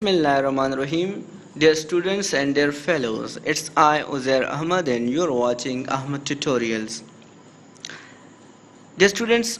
Bismillahirrahmanirrahim. Dear students and dear fellows, it's I, Uzair Ahmad, and you're watching Ahmad Tutorials. Dear students,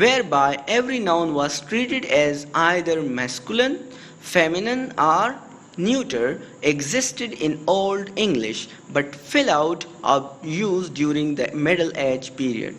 whereby every noun was treated as either masculine, feminine or neuter existed in Old English but fell out of use during the Middle Age period.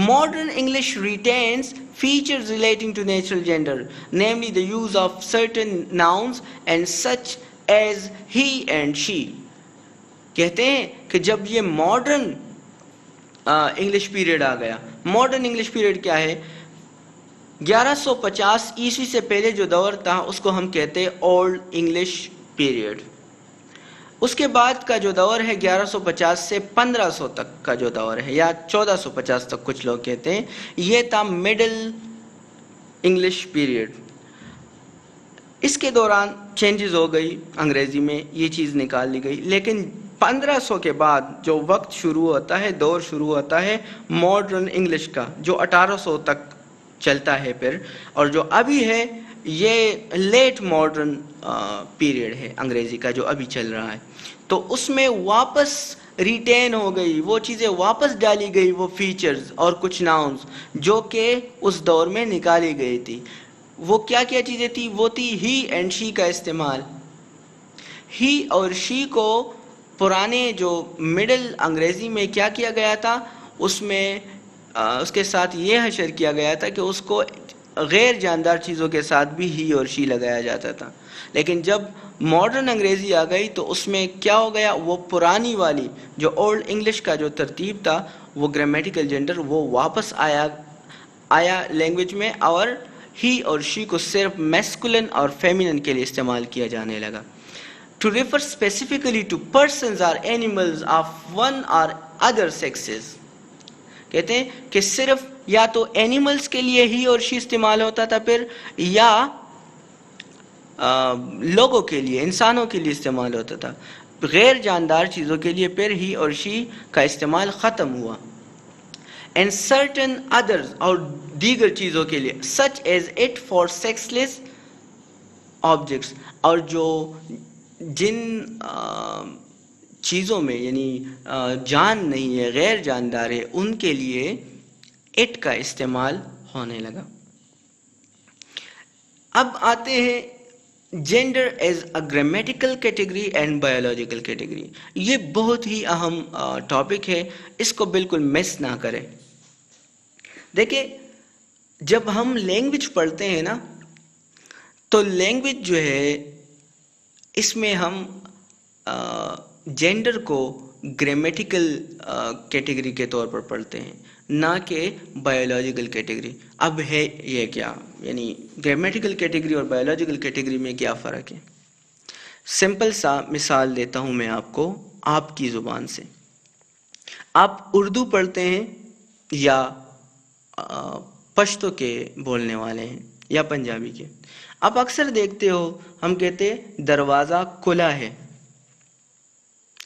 Modern English retains features relating to natural gender, namely the use of certain nouns and such as he and she. کہتے ہیں کہ جب یہ modern English period آ گیا. Modern English period کیا ہے؟ 1150 عیسوی سے پہلے جو دور تھا اس کو ہم کہتے ہیں اولڈ انگلش پیریڈ. اس کے بعد کا جو دور ہے 1150 سے 1500 تک کا جو دور ہے یا 1450 تک کچھ لوگ کہتے ہیں، یہ تھا مڈل انگلش پیریڈ. اس کے دوران چینجز ہو گئی، انگریزی میں یہ چیز نکال لی گئی. لیکن 1500 کے بعد جو وقت شروع ہوتا ہے، دور شروع ہوتا ہے ماڈرن انگلش کا، جو 1800 تک چلتا ہے پھر، اور جو ابھی ہے یہ لیٹ ماڈرن پیریڈ ہے انگریزی کا جو ابھی چل رہا ہے. تو اس میں واپس ریٹین ہو گئی وہ چیزیں، واپس ڈالی گئی وہ فیچرز اور کچھ ناؤنز جو کہ اس دور میں نکالی گئی تھی. وہ کیا کیا چیزیں تھی؟ وہ تھی ہی اینڈ شی کا استعمال. ہی اور شی کو پرانے جو مڈل انگریزی میں کیا کیا گیا تھا، اس میں اس کے ساتھ یہ حشر کیا گیا تھا کہ اس کو غیر جاندار چیزوں کے ساتھ بھی ہی اور شی لگایا جاتا تھا. لیکن جب ماڈرن انگریزی آ گئی تو اس میں کیا ہو گیا، وہ پرانی والی جو اولڈ انگلش کا جو ترتیب تھا، وہ گرامیٹیکل جینڈر وہ واپس آیا لینگویج میں، اور ہی اور شی کو صرف میسکولن اور فیمینن کے لیے استعمال کیا جانے لگا. To refer specifically to persons or animals of one or other sexes. کہتے ہیں کہ صرف یا تو اینیملز کے لیے ہی اور شی استعمال ہوتا تھا پھر، یا لوگوں کے لیے، انسانوں کے لیے استعمال ہوتا تھا. غیر جاندار چیزوں کے لیے پھر ہی اور شی کا استعمال ختم ہوا. And certain others اور دیگر چیزوں کے لیے such as it for sexless objects، اور جو جن چیزوں میں یعنی جان نہیں ہے، غیر جاندار ہے، ان کے لیے اٹ کا استعمال ہونے لگا. اب آتے ہیں gender as a grammatical category and biological category. یہ بہت ہی اہم ٹاپک ہے، اس کو بالکل مس نہ کریں. دیکھیں، جب ہم لینگویج پڑھتے ہیں نا، تو لینگویج جو ہے اس میں ہم جینڈر کو گرامیٹیکل کیٹیگری کے طور پر پڑھتے ہیں، نہ کہ بایولوجیکل کیٹیگری. اب ہے یہ کیا، یعنی گرامیٹیکل کیٹیگری اور بایولوجیکل کیٹیگری میں کیا فرق ہے؟ سمپل سا مثال دیتا ہوں میں آپ کو آپ کی زبان سے. آپ اردو پڑھتے ہیں یا پشتو کے بولنے والے ہیں یا پنجابی کے. آپ اکثر دیکھتے ہو ہم کہتے ہیں دروازہ کھلا ہے.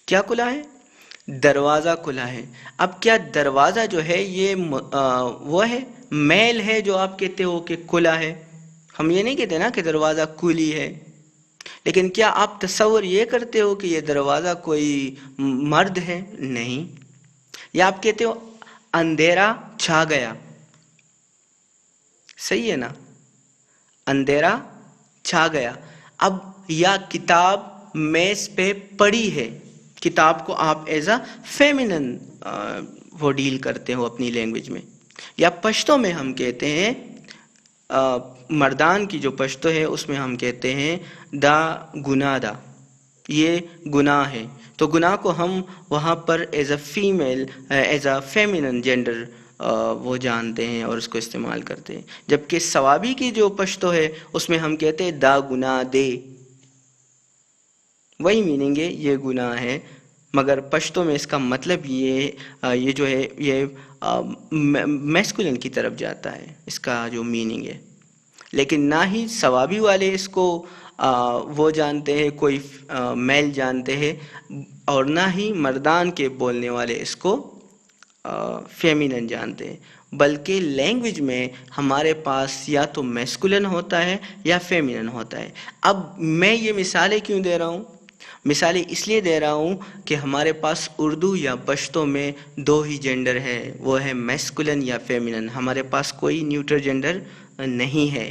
کیا کھلا ہے؟ دروازہ کھلا ہے. اب کیا دروازہ جو ہے یہ وہ ہے میل ہے جو آپ کہتے ہو کہ کھلا ہے؟ ہم یہ نہیں کہتے نا کہ دروازہ کھلی ہے. لیکن کیا آپ تصور یہ کرتے ہو کہ یہ دروازہ کوئی مرد ہے؟ نہیں. یا آپ کہتے ہو اندھیرا چھا گیا. صحیح ہے نا، اندھیرا چھا گیا. اب یا کتاب میز پہ پڑی ہے. کتاب کو آپ ایز اے فیمینن وہ ڈیل کرتے ہو اپنی لینگویج میں. یا پشتو میں ہم کہتے ہیں، مردان کی جو پشتو ہے اس میں ہم کہتے ہیں دا گناہ دا، یہ گناہ ہے. تو گناہ کو ہم وہاں پر as a female, as a feminine gender وہ جانتے ہیں اور اس کو استعمال کرتے ہیں. جبکہ سوابی کی جو پشتو ہے اس میں ہم کہتے ہیں دا گناہ دے. وہی میننگ ہے، یہ گناہ ہے، مگر پشتو میں اس کا مطلب یہ جو ہے یہ میسکولن کی طرف جاتا ہے، اس کا جو میننگ ہے. لیکن نہ ہی سوابی والے اس کو وہ جانتے ہیں، کوئی میل جانتے ہیں، اور نہ ہی مردان کے بولنے والے اس کو فیمینن جانتے ہیں. بلکہ لینگویج میں ہمارے پاس یا تو میسکولن ہوتا ہے یا فیمینن ہوتا ہے. اب میں یہ مثالیں کیوں دے رہا ہوں؟ مثالیں اس لیے دے رہا ہوں کہ ہمارے پاس اردو یا پشتو میں دو ہی جینڈر ہے، وہ ہے میسکولن یا فیمینن. ہمارے پاس کوئی نیوٹرل جینڈر نہیں ہے.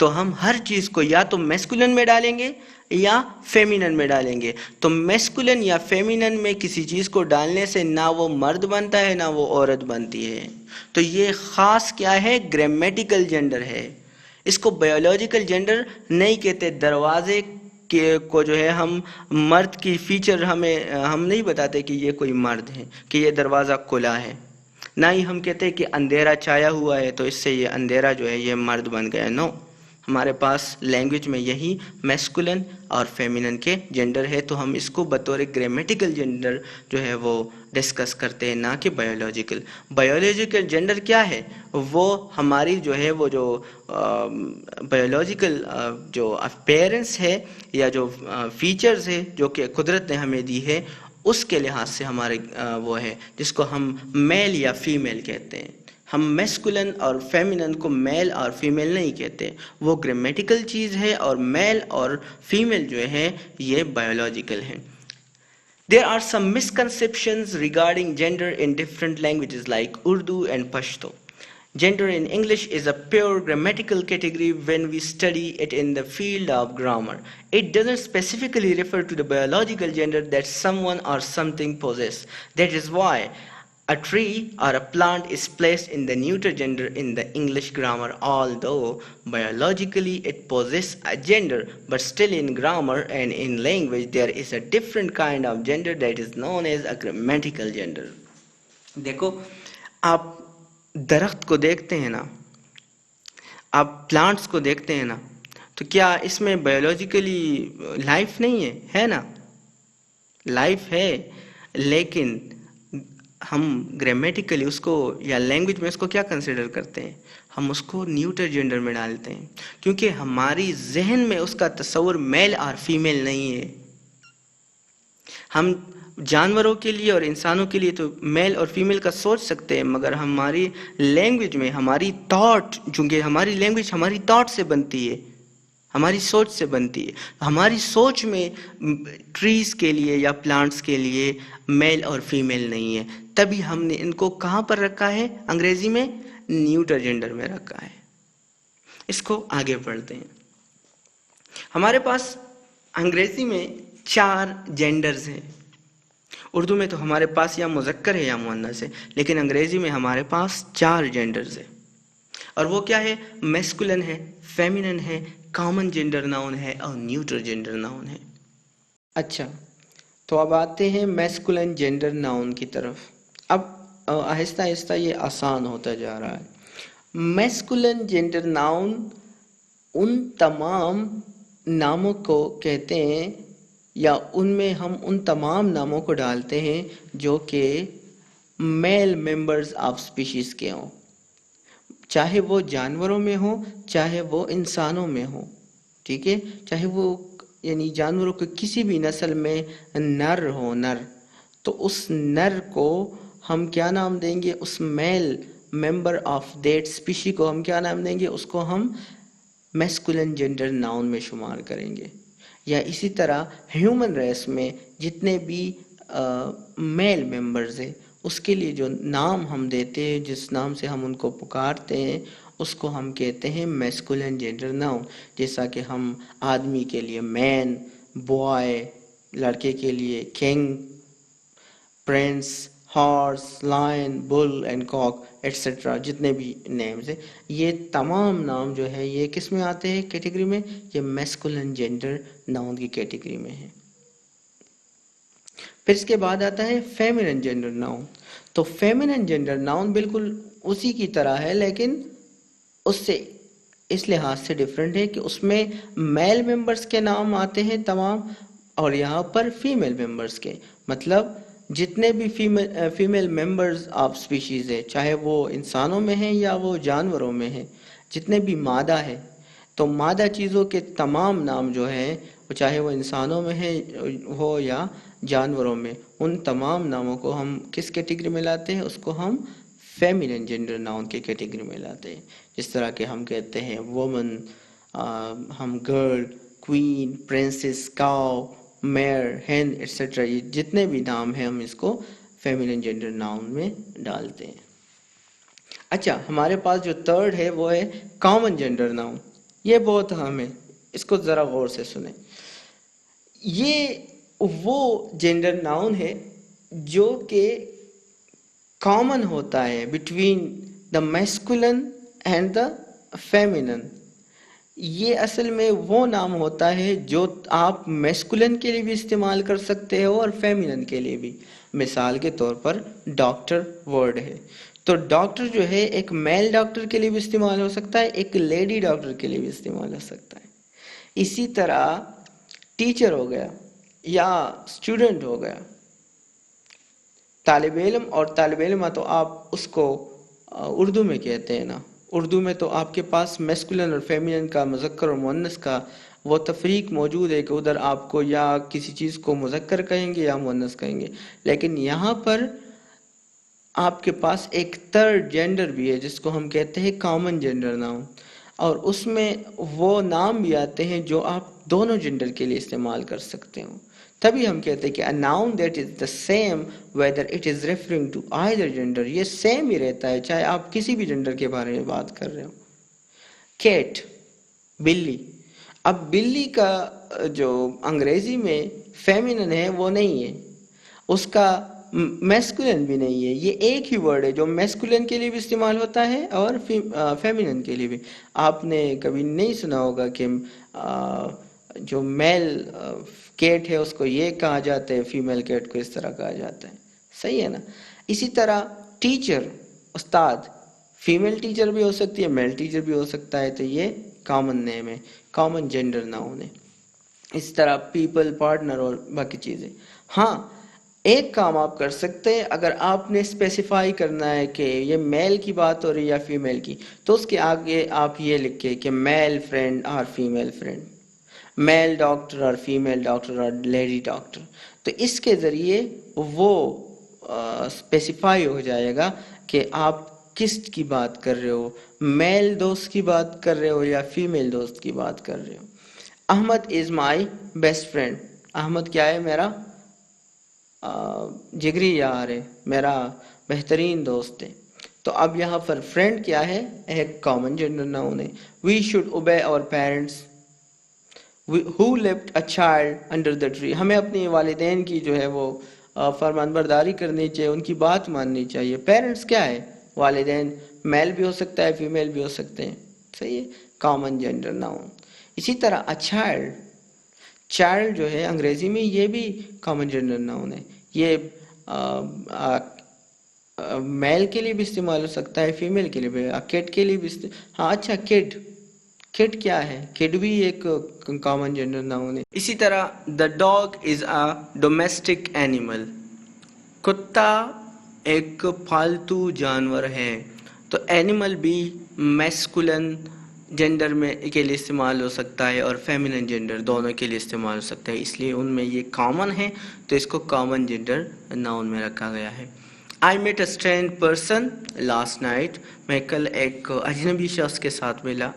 تو ہم ہر چیز کو یا تو میسکولن میں ڈالیں گے یا فیمینن میں ڈالیں گے. تو میسکولن یا فیمینن میں کسی چیز کو ڈالنے سے نہ وہ مرد بنتا ہے نہ وہ عورت بنتی ہے. تو یہ خاص کیا ہے؟ گرامیٹیکل جینڈر ہے. اس کو بایولوجیکل جینڈر نہیں کہتے. دروازے کو جو ہے ہم مرد کی فیچر ہم نہیں بتاتے کہ یہ کوئی مرد ہے، کہ یہ دروازہ کھلا ہے. نہ ہی ہم کہتے کہ اندھیرا چھایا ہوا ہے تو اس سے یہ اندھیرا جو ہے یہ مرد بن گیا. نو، ہمارے پاس لینگویج میں یہی میسکولن اور فیمینن کے جینڈر ہے، تو ہم اس کو بطور گرامیٹیکل جینڈر جو ہے وہ ڈسکس کرتے ہیں، نہ کہ بایولوجیکل. بایولوجیکل جینڈر کیا ہے؟ وہ ہماری جو ہے وہ جو بایولوجیکل جو اپیرنس ہے یا جو فیچرز ہے جو کہ قدرت نے ہمیں دی ہے، اس کے لحاظ سے ہمارے وہ ہے جس کو ہم میل یا فیمیل کہتے ہیں. ہم میسکولن اور فیمینن کو میل اور فیمیل نہیں کہتے. وہ گرامیٹیکل چیز ہے، اور میل اور فیمیل جو ہے یہ بایولوجیکل ہے. There are some misconceptions regarding gender in different languages like Urdu and Pashto. Gender in English is a pure grammatical category when we study it in the field of grammar. It doesn't specifically refer to the biological gender that someone or something possess. That is why a tree or a plant is placed in the neuter gender in the English grammar, although biologically it possesses a gender, but still in grammar and in language there is a different kind of gender that is known as a grammatical gender. دیکھو، آپ درخت کو دیکھتے ہیں نا، آپ plants کو دیکھتے ہیں نا، تو کیا اس میں بایولوجیکلی لائف نہیں ہے؟ ہے نا، لائف ہے، لیکن ہم گرامیٹیکلی اس کو یا لینگویج میں اس کو کیا کنسیڈر کرتے ہیں؟ ہم اس کو نیوٹر جینڈر میں ڈالتے ہیں، کیونکہ ہماری ذہن میں اس کا تصور میل اور فیمیل نہیں ہے. ہم جانوروں کے لیے اور انسانوں کے لیے تو میل اور فیمیل کا سوچ سکتے ہیں، مگر ہماری لینگویج میں ہماری تھاٹ، چونکہ ہماری لینگویج ہماری تھاٹ سے بنتی ہے، ہماری سوچ سے بنتی ہے. ہماری سوچ میں ٹریز کے لیے یا پلانٹس کے لیے میل اور فیمیل نہیں ہے. تبھی ہم نے ان کو کہاں پر رکھا ہے؟ انگریزی میں نیوٹر جینڈر میں رکھا ہے. اس کو آگے پڑھتے ہیں. ہمارے پاس انگریزی میں 4 جینڈرز ہیں. اردو میں تو ہمارے پاس یا مذکر ہے یا مؤنث ہے، لیکن انگریزی میں ہمارے پاس 4 جینڈرز ہیں. اور وہ کیا ہے؟ میسکولن ہے، فیمینن ہے، کامن جینڈر ناؤن ہے اور نیوٹر جینڈر ناؤن ہے. اچھا، تو اب آتے ہیں میسکولن جینڈر ناؤن کی طرف. اب آہستہ آہستہ یہ آسان ہوتا جا رہا ہے. میسکولن جینڈر ناؤن ان تمام ناموں کو کہتے ہیں، یا ان میں ہم ان تمام ناموں کو ڈالتے ہیں جو کہ میل ممبرز آف اسپیشیز کے ہوں، چاہے وہ جانوروں میں ہوں چاہے وہ انسانوں میں ہوں. ٹھیک ہے، چاہے وہ یعنی جانوروں کے کسی بھی نسل میں نر ہو، نر، تو اس نر کو ہم کیا نام دیں گے؟ اس میل ممبر آف دیٹ اسپیشی کو ہم کیا نام دیں گے؟ اس کو ہم میسکولن جینڈر ناؤن میں شمار کریں گے. یا اسی طرح ہیومن ریس میں جتنے بھی میل ممبرز ہیں اس کے لیے جو نام ہم دیتے ہیں، جس نام سے ہم ان کو پکارتے ہیں، اس کو ہم کہتے ہیں میسکولن جینڈر ناؤن. جیسا کہ ہم آدمی کے لیے مین، بوائے، لڑکے کے لیے king, prince, horse, lion, bull and cock et cetera, جتنے بھی نیمز ہیں، یہ تمام نام جو ہے یہ کس میں آتے ہیں کیٹیگری میں؟ یہ میسکولن جینڈر ناؤن کی کیٹیگری میں ہے. پھر اس کے بعد آتا ہے فیمینن جینڈر ناؤن. تو فیمینن جینڈر ناؤن بالکل اسی کی طرح ہے، لیکن اس سے اس لحاظ سے ڈیفرنٹ ہے کہ اس میں میل ممبرز کے نام آتے ہیں تمام، اور یہاں پر فیمیل ممبرز کے. مطلب جتنے بھی فیمیل ممبرز آف اسپیشیز ہے، چاہے وہ انسانوں میں ہیں یا وہ جانوروں میں ہیں، جتنے بھی مادہ ہے، تو مادہ چیزوں کے تمام نام جو ہیں، چاہے وہ انسانوں میں ہے ہو یا جانوروں میں، ان تمام ناموں کو ہم کس کیٹیگری میں لاتے ہیں؟ اس کو ہم فیمینن جینڈر ناؤن کی کیٹیگری میں لاتے ہیں. جس طرح کہ ہم کہتے ہیں وومن، ہم گرل، کوئین، پرنسس، کاؤ، میئر، ہین ایٹسٹرا، یہ جتنے بھی نام ہیں ہم اس کو فیمینن جینڈر ناؤن میں ڈالتے ہیں. اچھا، ہمارے پاس جو 3rd ہے وہ ہے کامن جینڈر ناؤن. یہ بہت اہم ہے، اس کو ذرا غور سے سنیں. یہ وہ جینڈر ناؤن ہے جو کہ کامن ہوتا ہے between the masculine and the feminine. یہ اصل میں وہ نام ہوتا ہے جو آپ میسکولن کے لیے بھی استعمال کر سکتے ہو اور فیمینن کے لیے بھی. مثال کے طور پر ڈاکٹر ورڈ ہے، تو ڈاکٹر جو ہے ایک میل ڈاکٹر کے لیے بھی استعمال ہو سکتا ہے، ایک لیڈی ڈاکٹر کے لیے بھی استعمال ہو سکتا ہے. اسی طرح ٹیچر ہو گیا یا اسٹوڈنٹ ہو گیا، طالب علم اور طالب علمہ تو آپ اس کو اردو میں کہتے ہیں نا. اردو میں تو آپ کے پاس میسکولن اور فیمینن کا، مذکر اور مؤنث کا وہ تفریق موجود ہے کہ ادھر آپ کو یا کسی چیز کو مذکر کہیں گے یا مؤنث کہیں گے، لیکن یہاں پر آپ کے پاس ایک تھرڈ جینڈر بھی ہے جس کو ہم کہتے ہیں کامن جینڈر ناؤن، اور اس میں وہ نام بھی آتے ہیں جو آپ دونوں جینڈر کے لیے استعمال کر سکتے ہو. تبھی ہم کہتے ہیں کہ a noun that is the same whether it is referring to either gender. یہ سیم ہی رہتا ہے چاہے آپ کسی بھی جینڈر کے بارے میں بات کر رہے ہو. کیٹ، بلی. اب بلی کا جو انگریزی میں فیمینن ہے وہ نہیں ہے، اس کا میسکولن بھی نہیں ہے. یہ ایک ہی ورڈ ہے جو میسکولن کے لیے بھی استعمال ہوتا ہے اور فیمینن کے لیے بھی. آپ نے کبھی نہیں سنا ہوگا کہ جو میل کیٹ ہے اس کو یہ کہا جاتا ہے، فیمیل کیٹ کو اس طرح کہا جاتا ہے. صحیح ہے نا. اسی طرح ٹیچر، استاد، فیمیل ٹیچر بھی ہو سکتی ہے، میل ٹیچر بھی ہو سکتا ہے، تو یہ کامن نیم ہے، کامن جینڈر ناؤن ہے. اس طرح پیپل، پارٹنر اور باقی چیزیں. ہاں ایک کام آپ کر سکتے ہیں، اگر آپ نے اسپیسیفائی کرنا ہے کہ یہ میل کی بات ہو رہی ہے یا فیمیل کی، تو اس کے آگے آپ یہ لکھیں کہ میل فرینڈ اور فیمیل فرینڈ، میل ڈاکٹر اور فیمیل ڈاکٹر اور لیڈی ڈاکٹر. تو اس کے ذریعے وہ اسپیسیفائی ہو جائے گا کہ آپ کس کی بات کر رہے ہو، میل دوست کی بات کر رہے ہو یا فیمیل دوست کی بات کر رہے ہو. احمد از مائی بیسٹ فرینڈ. احمد کیا ہے؟ میرا جگری یار ہے، میرا بہترین دوست ہے. تو اب یہاں پر فرینڈ کیا ہے؟ ایک کامن جینڈر ناؤن ہے. We should obey our parents who left a child under the tree. ہمیں اپنی والدین کی جو ہے وہ فرمان برداری کرنی چاہیے، ان کی بات ماننی چاہیے. پیرنٹس کیا ہے؟ والدین. میل بھی ہو سکتا ہے، فیمیل بھی ہو سکتے ہیں. صحیح ہے، کامن جینڈر ناؤن. اسی طرح a child، چائلڈ جو ہے انگریزی میں یہ بھی کامن جینڈر ناؤن ہے. یہ میل کے لیے بھی استعمال ہو سکتا ہے، فیمیل کے لیے بھی، کڈ کے لیے بھی ہاں اچھا کڈ، کڈ کیا ہے؟ کڈ بھی ایک کامن جینڈر ناؤن ہے. اسی طرح the dog is a domestic animal. کتا ایک پالتو جانور ہے. تو اینیمل بھی میسکولن جینڈر میں کے لیے استعمال ہو سکتا ہے اور فیمینن جینڈر دونوں کے لیے استعمال ہو سکتا ہے، اس لیے ان میں یہ کامن ہے تو اس کو کامن جینڈر ناؤن میں رکھا گیا ہے. I met a strange person last night. میں کل ایک اجنبی شخص کے ساتھ ملا.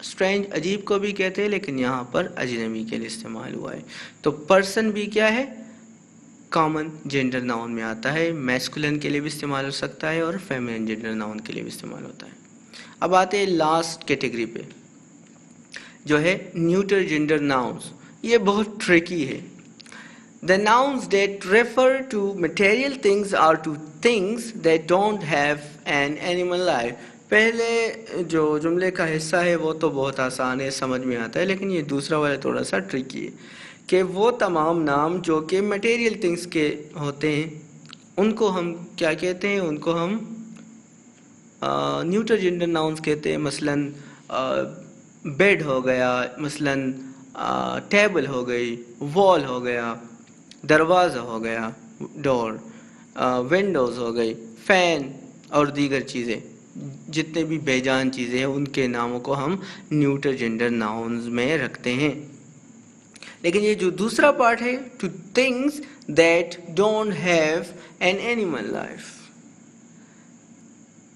اسٹرینج عجیب کو بھی کہتے ہیں لیکن یہاں پر اجنبی کے لیے استعمال ہوا ہے. تو پرسن بھی کیا ہے؟ کامن جینڈر ناؤن میں آتا ہے، میسکولن کے لیے بھی استعمال ہو سکتا ہے اور فیمینن جینڈر ناؤن کے لیے بھی استعمال ہوتا ہے. اب آتے ہیں لاسٹ کیٹیگری پہ جو ہے نیوٹر جینڈر ناؤنز. یہ بہت ٹریکی ہے. The nouns that refer to material things or to things that don't have an animal life. پہلے جو جملے کا حصہ ہے وہ تو بہت آسان ہے، سمجھ میں آتا ہے، لیکن یہ دوسرا والا تھوڑا سا ٹرکی ہے کہ وہ تمام نام جو کہ میٹیریل تھنگس کے ہوتے ہیں ان کو ہم کیا کہتے ہیں؟ ان کو ہم نیوٹر جینڈر ناؤنز کہتے ہیں. مثلاً بیڈ ہو گیا، مثلاً ٹیبل ہو گئی، وال ہو گیا، دروازہ ہو گیا، ڈور، ونڈوز ہو گئی، فین اور دیگر چیزیں. جتنے بھی بے جان چیزیں ہیں ان کے ناموں کو ہم نیوٹر جینڈر ناؤنز میں رکھتے ہیں. لیکن یہ جو دوسرا پارٹ ہے two things that don't have an animal life,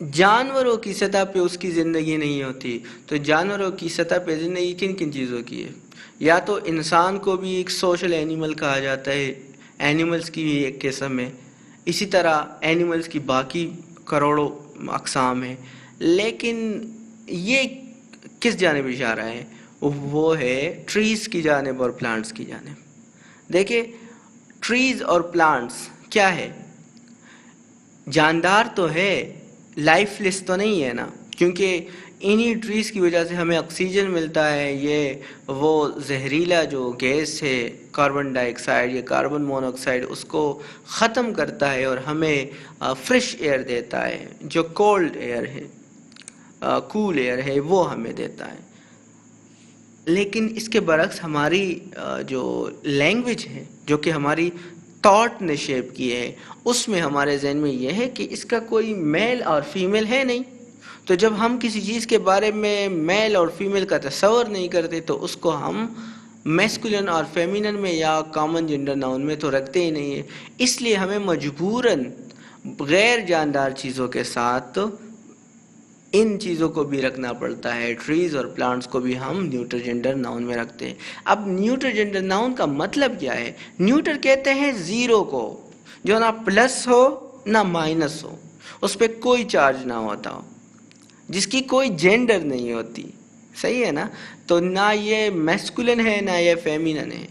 جانوروں کی سطح پہ اس کی زندگی نہیں ہوتی. تو جانوروں کی سطح پہ زندگی کن کن چیزوں کی ہے؟ یا تو انسان کو بھی ایک سوشل اینیمل کہا جاتا ہے، اینیملز کی بھی ایک قسم ہے. اسی طرح اینیملز کی باقی کروڑوں اقسام ہیں. لیکن یہ کس جانب اشارہ ہے؟ وہ ہے ٹریز کی جانب اور پلانٹس کی جانب۔ دیکھیں ٹریز اور پلانٹس کیا ہے؟ جاندار تو ہے، لائف لیس تو نہیں ہے نا، کیونکہ انہی ٹریز کی وجہ سے ہمیں آکسیجن ملتا ہے، یہ وہ زہریلا جو گیس ہے کاربن ڈائی آکسائڈ یا کاربن مونو آکسائڈ اس کو ختم کرتا ہے اور ہمیں فریش ایئر دیتا ہے، جو کولڈ ایئر ہے، کول ایئر ہے وہ ہمیں دیتا ہے۔ لیکن اس کے برعکس ہماری جو لینگویج ہے، جو کہ ہماری تھاٹ نے شیپ کی ہے، اس میں ہمارے ذہن میں یہ ہے کہ اس کا کوئی میل اور فیمیل ہے نہیں، تو جب ہم کسی چیز کے بارے میں میل اور فیمیل کا تصور نہیں کرتے تو اس کو ہم میسکولن اور فیمینن میں یا کامن جنڈر ناؤن میں تو رکھتے ہی نہیں ہیں۔ اس لیے ہمیں مجبوراً غیر جاندار چیزوں کے ساتھ ان چیزوں کو بھی رکھنا پڑتا ہے، ٹریز اور پلانٹس کو بھی ہم نیوٹر جنڈر ناؤن میں رکھتے ہیں۔ اب نیوٹر جنڈر ناؤن کا مطلب کیا ہے؟ نیوٹر کہتے ہیں زیرو کو، جو نہ پلس ہو نہ مائنس ہو، اس پہ کوئی چارج نہ ہوتا ہو، جس کی کوئی جینڈر نہیں ہوتی، صحیح ہے نا؟ تو نہ یہ میسکولن ہے نہ یہ فیمینن ہے،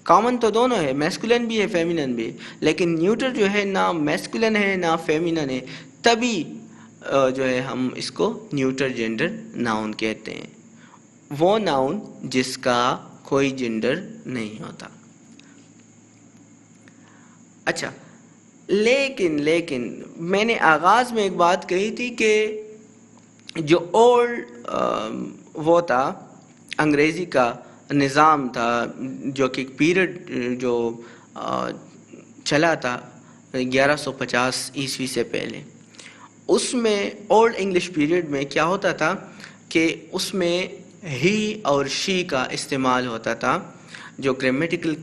کامن تو دونوں ہے، میسکولن بھی ہے فیمینن بھی، لیکن نیوٹر جو ہے نہ میسکولن ہے نہ فیمینن ہے، تبھی جو ہے ہم اس کو نیوٹر جینڈر ناؤن کہتے ہیں، وہ ناؤن جس کا کوئی جینڈر نہیں ہوتا۔ اچھا، لیکن میں نے آغاز میں ایک بات کہی تھی کہ جو اولڈ وہ تھا انگریزی کا نظام تھا، جو کہ پیریڈ جو چلا تھا 1150 سے پہلے، اس میں اولڈ انگلش پیریڈ میں کیا ہوتا تھا کہ اس میں ہی اور شی کا استعمال ہوتا تھا، جو گرامیٹیکل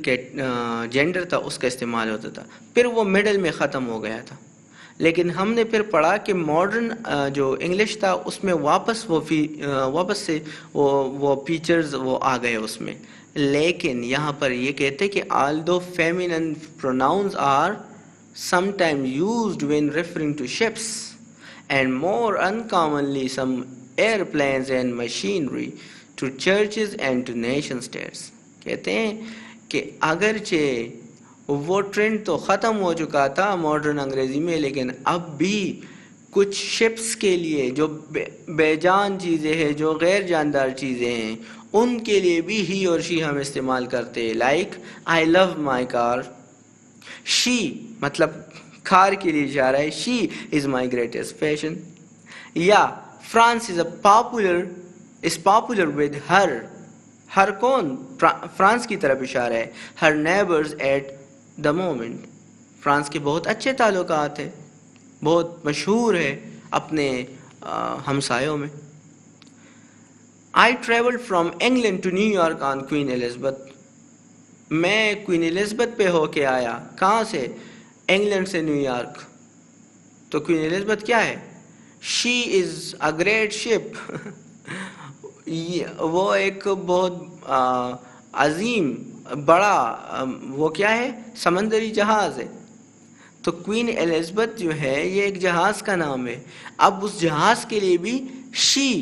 جینڈر تھا اس کا استعمال ہوتا تھا، پھر وہ مڈل میں ختم ہو گیا تھا۔ لیکن ہم نے پھر پڑھا کہ ماڈرن جو انگلش تھا اس میں واپس سے وہ فیچرز وہ آ گئے اس میں، لیکن یہاں پر یہ کہتے کہ although feminine pronouns are sometimes used when referring to ships and more uncommonly some airplanes and machinery, to churches and to nation states۔ کہتے ہیں کہ اگرچہ وہ ٹرینڈ تو ختم ہو چکا تھا ماڈرن انگریزی میں، لیکن اب بھی کچھ شپس کے لیے جو بے جان چیزیں ہیں، جو غیر جاندار چیزیں ہیں، ان کے لیے بھی ہی اور شی ہم استعمال کرتے ہیں۔ لائک آئی لو مائی کار، شی مطلب کار کے لیے اشارہ ہے، شی از مائی گریٹسٹ پیشن۔ یا France is popular with her کون؟ فرانس کی طرف اشارہ ہے، her neighbours at the moment. France کے بہت اچھے تعلقات ہیں، بہت مشہور ہے اپنے ہمسایوں میں۔ I traveled from England to New York on Queen Elizabeth۔ میں کوئین الزبتھ پہ ہو کے آیا، کہاں سے؟ انگلینڈ سے نیو یارک۔ تو کوئین الزبتھ کیا ہے؟ She is a great ship۔ وہ ایک بہت عظیم بڑا وہ کیا ہے؟ سمندری جہاز ہے۔ تو کوئین الزبتھ جو ہے یہ ایک جہاز کا نام ہے۔ اب اس جہاز کے لیے بھی شی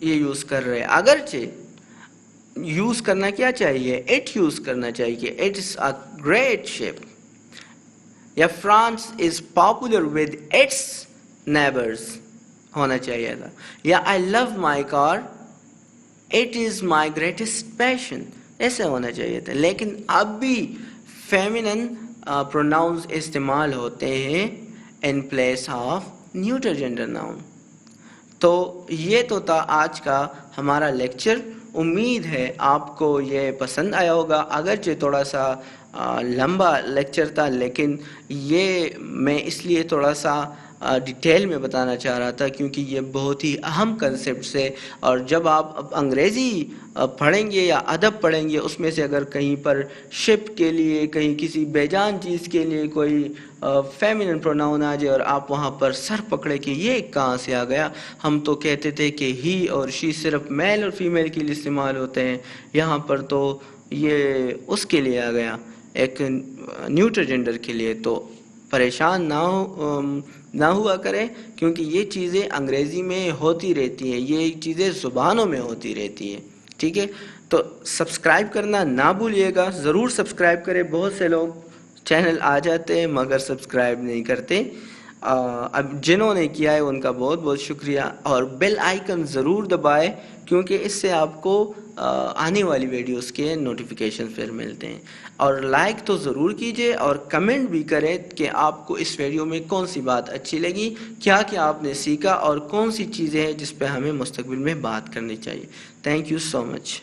یہ یوز کر رہے ہیں، اگرچہ یوز کرنا کیا چاہیے؟ اٹ یوز کرنا چاہیے کہ اٹ از اے گریٹ شپ۔ یا France is popular with its neighbours ہونا چاہیے تھا۔ یا آئی لو مائی کار، اٹ از مائی گریٹسٹ پیشن، ایسے ہونا چاہیے تھا۔ لیکن اب بھی فیمینن پروناؤنز استعمال ہوتے ہیں in place of neuter gender noun. تو یہ تو تھا آج کا ہمارا لیکچر۔ امید ہے آپ کو یہ پسند آیا ہوگا، اگرچہ تھوڑا سا لمبا لیکچر تھا، لیکن یہ میں اس لیے تھوڑا سا ڈیٹیل میں بتانا چاہ رہا تھا کیونکہ یہ بہت ہی اہم کنسیپٹس ہے، اور جب آپ انگریزی پڑھیں گے یا ادب پڑھیں گے اس میں سے اگر کہیں پر شپ کے لیے، کہیں کسی بے جان چیز کے لیے کوئی فیمینن پروناؤن آ جائے اور آپ وہاں پر سر پکڑے کہ یہ کہاں سے آ گیا، ہم تو کہتے تھے کہ ہی اور شی صرف میل اور فیمیل کے لیے استعمال ہوتے ہیں، یہاں پر تو یہ اس کے لیے آ گیا، ایک نیوٹر جینڈر کے لیے۔ تو پریشان نہ ہوا کریں، کیونکہ یہ چیزیں انگریزی میں ہوتی رہتی ہیں، یہ چیزیں زبانوں میں ہوتی رہتی ہیں، ٹھیک ہے؟ تو سبسکرائب کرنا نہ بھولیے گا، ضرور سبسکرائب کریں۔ بہت سے لوگ چینل آ جاتے ہیں مگر سبسکرائب نہیں کرتے، اب جنہوں نے کیا ہے ان کا بہت بہت شکریہ، اور بیل آئیکن ضرور دبائے، کیونکہ اس سے آپ کو آنے والی ویڈیوز کے نوٹیفیکیشن پھر ملتے ہیں۔ اور لائک تو ضرور کیجئے اور کمنٹ بھی کریں کہ آپ کو اس ویڈیو میں کون سی بات اچھی لگی، کیا کیا آپ نے سیکھا، اور کون سی چیزیں ہیں جس پہ ہمیں مستقبل میں بات کرنی چاہیے۔ Thank you so much.